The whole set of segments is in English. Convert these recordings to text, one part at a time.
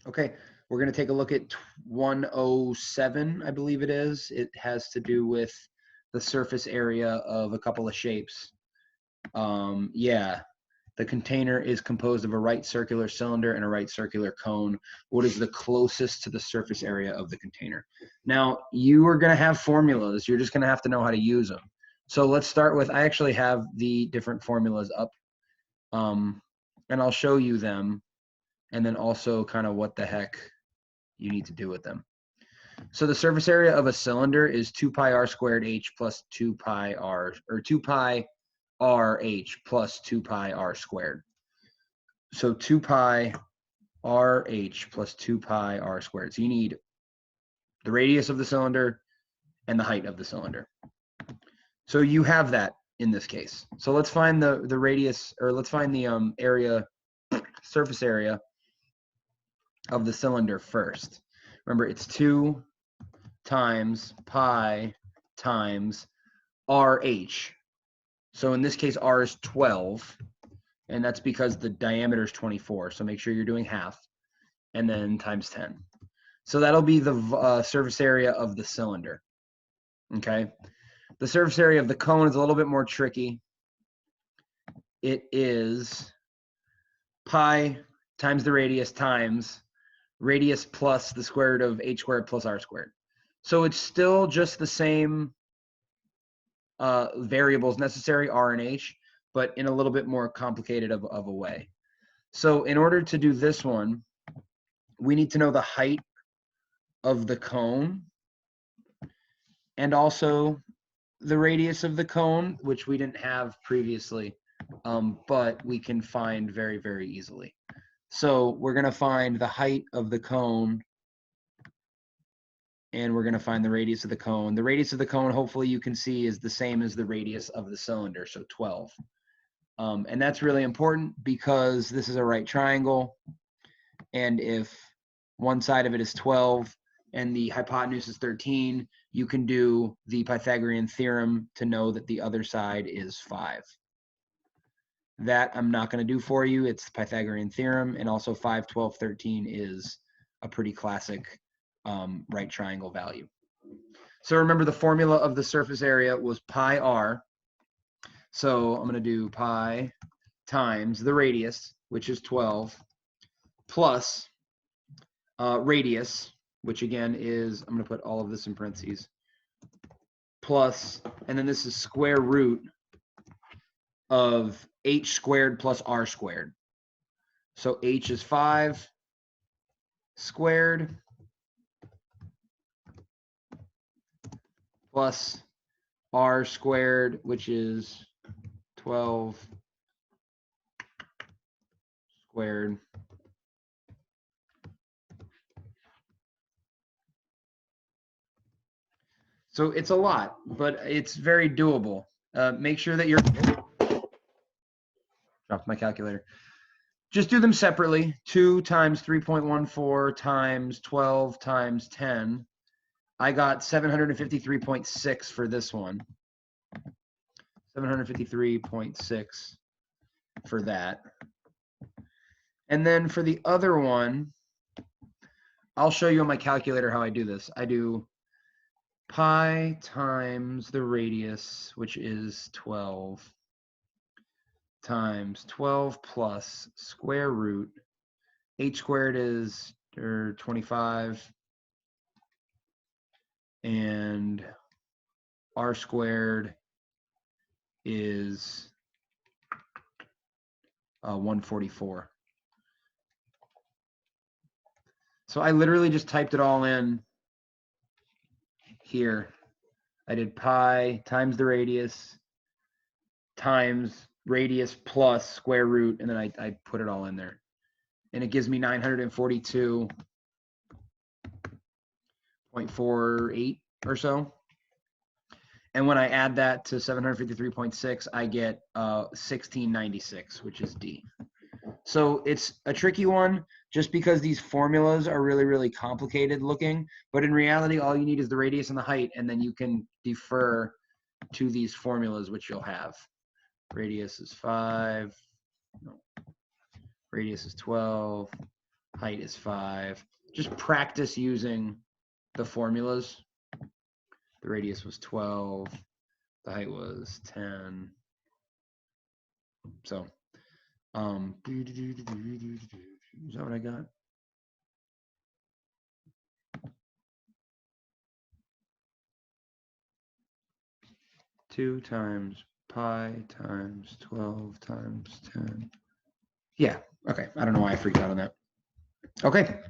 Okay, we're going to take a look at 107, I believe it is. It has to do with the surface area of a couple of shapes. Yeah, the container is composed of a right circular cylinder and a right circular cone. What is the closest to the surface area of the container? Now, you are going to have formulas. You're just going to have to know how to use them. So let's start with, I actually have the different formulas up, and I'll show you them, and then also kind of what the heck you need to do with them. So the surface area of a cylinder is 2 pi r squared h plus 2 pi r, or 2 pi r h plus 2 pi r squared. So 2 pi r h plus 2 pi r squared. So you need the radius of the cylinder and the height of the cylinder. So you have that in this case. So let's find the radius, or let's find the area, surface area of the cylinder first. Remember, it's 2 times pi times RH. So in this case, R is 12, and that's because the diameter is 24. So make sure you're doing half, and then times 10. So that'll be the surface area of the cylinder. Okay. The surface area of the cone is a little bit more tricky. It is pi times the radius times radius plus the square root of h squared plus r squared. So it's still just the same variables necessary, r and h, but in a little bit more complicated of a way. So in order to do this one, we need to know the height of the cone and also the radius of the cone, which we didn't have previously, but we can find very, very easily. So we're going to find the height of the cone, and we're going to find the radius of the cone. The radius of the cone, hopefully you can see, is the same as the radius of the cylinder, so 12. And that's really important because this is a right triangle, and if one side of it is 12 and the hypotenuse is 13, you can do the Pythagorean theorem to know that the other side is 5. That I'm not going to do for you. It's the Pythagorean theorem, and also 5, 12, 13 is a pretty classic right triangle value. So remember, the formula of the surface area was pi r. So I'm going to do pi times the radius, which is 12, plus radius, which again is, I'm going to put all of this in parentheses, plus, and then this is square root of h squared plus r squared. So h is 5 squared plus r squared, which is 12 squared So it's a lot, but it's very doable. Make sure that you're, drop my calculator. Just do them separately. 2 times 3.14 times 12 times 10. I got 753.6 for this one. 753.6 for that. And then for the other one, I'll show you on my calculator how I do this. I do pi times the radius, which is 12, times 12 plus square root. H squared is 25, and r squared is 144. So I literally just typed it all in here. I did pi times the radius times radius plus square root, and then I put it all in there. And it gives me 942.48 or so. And when I add that to 753.6, I get 1696, which is D. So it's a tricky one just because these formulas are really, really complicated looking. But in reality, all you need is the radius and the height, and then you can defer to these formulas, which you'll have. Radius is 5. No. Radius is 12. Height is 5. Just practice using the formulas. The radius was 12. The height was 10. So, is that what I got? Two times pi times 12 times 10. Yeah, okay. I don't know why I freaked out on that. Okay,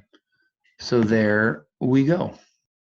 so there we go.